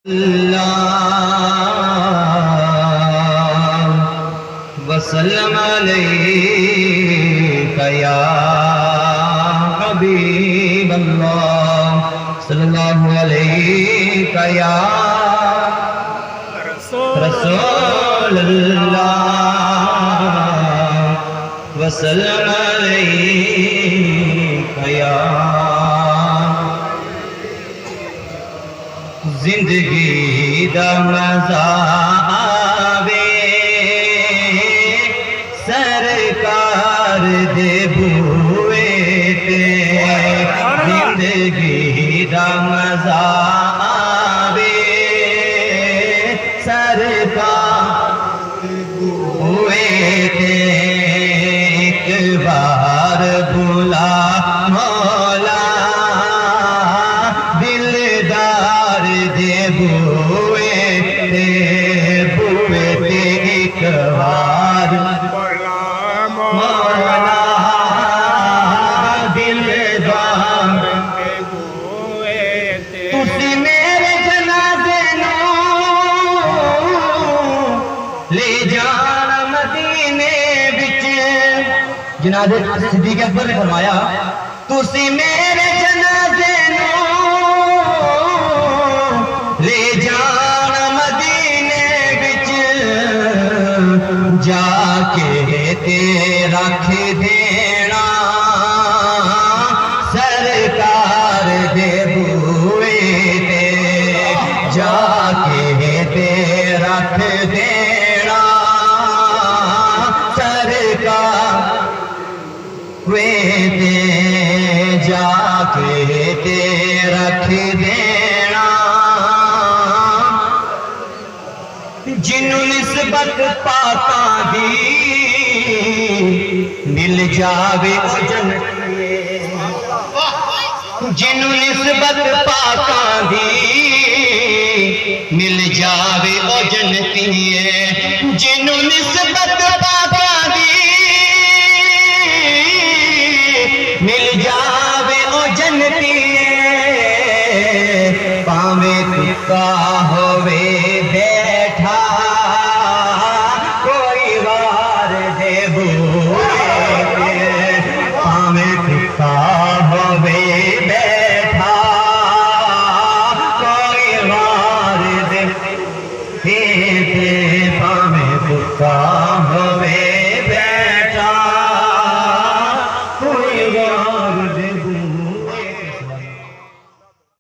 اللہ وسلم علیکہ یا حبیب اللہ صلی اللہ علیکہ یا رسول اللہ وسلم علیکہ یا زندگی دا مزہ آوے سرکار دے بوئے تے زندگی دا مزہ آوے سرکار بوئے تے ایک بار بلا مولا بوئے تے ایک بار مولا دلدار تسی میرے جنازے نوں لے جانا مدینے وچ جنازے صدیق اکبر نے فرمایا تسی میرے جنازے نوں لے جان مدینے وچ جا کے تے رکھ دینا سرکار دے بوئے تے جا کے تے رکھ دینا سرکار وے تے جا کے تے رکھ دینا جنوں نسبت پاکاں دی مل جاوے او جنتی جنوں نسبت پاکاں دی مل جاوے او جنتی جنوں نسبت پاکاں دی مل جاوے او جنتی پاویں کتا ہووے